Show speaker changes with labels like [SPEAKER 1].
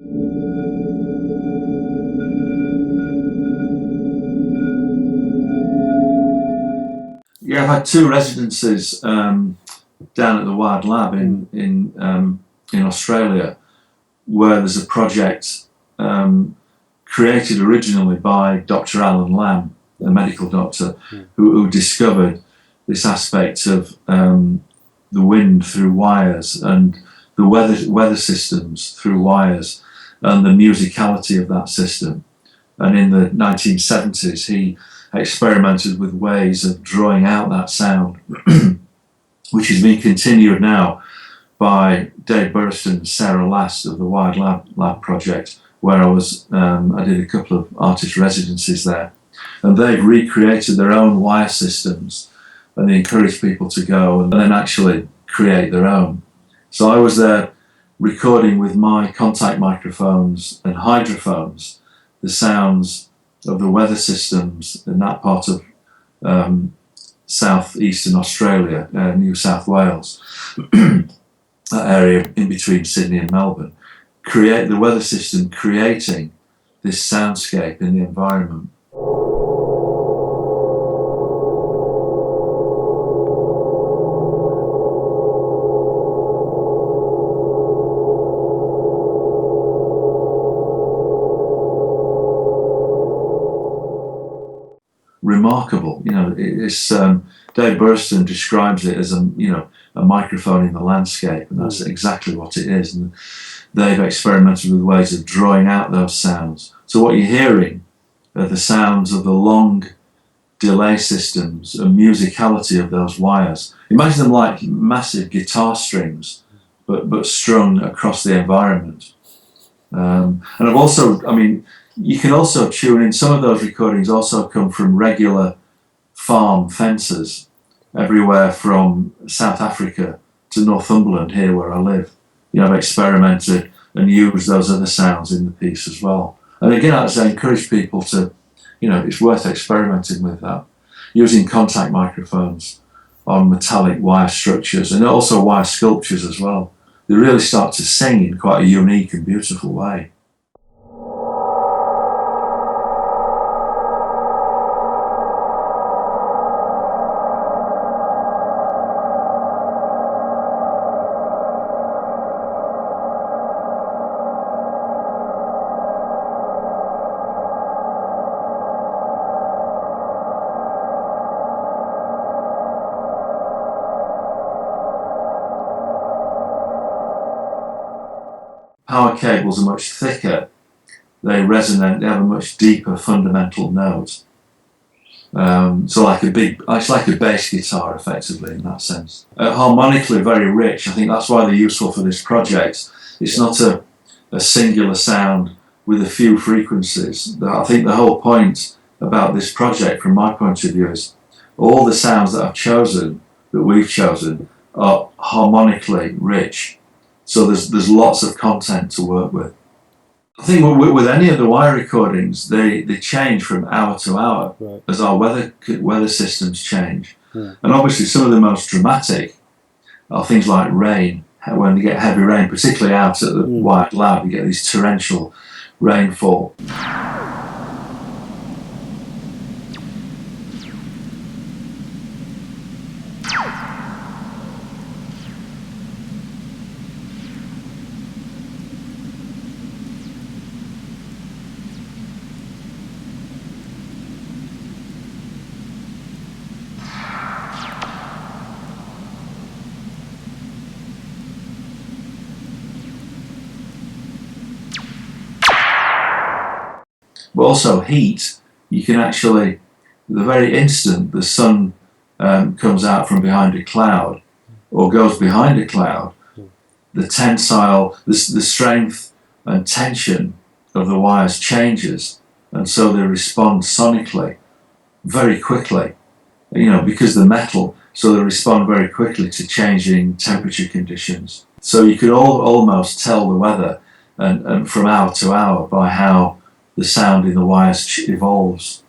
[SPEAKER 1] Yeah, I've had two residencies down at the Wild Lab in Australia, where there's a project created originally by Dr. Alan Lamb, a medical doctor, who discovered this aspect of the wind through wires and the weather systems through wires and the musicality of that system. And in the 1970s, he experimented with ways of drawing out that sound, which has been continued now by Dave Burstyn and Sarah Last of the Wild Lab project, where I did a couple of artist residencies there. And they've recreated their own wire systems, and they encourage people to go and then actually create their own. So I was there recording with my contact microphones and hydrophones the sounds of the weather systems in that part of southeastern Australia, New South Wales, that area in between Sydney and Melbourne. Create the weather system creating this soundscape in the environment. Remarkable, it's Dave Burstyn describes it as a microphone in the landscape, and that's exactly what it is. And they've experimented with ways of drawing out those sounds. So what you're hearing are the sounds of the long delay systems and musicality of those wires. Imagine them like massive guitar strings, but strung across the environment. And you can also tune in. Some of those recordings also come from regular farm fences everywhere from South Africa to Northumberland, here where I live. I've experimented and used those other sounds in the piece as well. And again, as I encourage people to, it's worth experimenting with that. Using contact microphones on metallic wire structures and also wire sculptures as well. They really start to sing in quite a unique and beautiful way. Power cables are much thicker, they resonate, they have a much deeper fundamental note. So it's like a bass guitar effectively in that sense. Harmonically very rich, I think that's why they're useful for this project. It's not a singular sound with a few frequencies. I think the whole point about this project from my point of view is all the sounds that we've chosen are harmonically rich. So there's lots of content to work with. I think with any of the wire recordings, they change from hour to hour as our weather systems change. And obviously some of the most dramatic are things like rain, when you get heavy rain, particularly out at the Wild Lab, you get these torrential rainfall. But also heat, you can actually, the very instant the sun comes out from behind a cloud or goes behind a cloud, the tensile, the strength and tension of the wires changes, and so they respond sonically very quickly, because they're metal, so they respond very quickly to changing temperature conditions. So you could almost tell the weather and from hour to hour by how the sound in the wires evolves.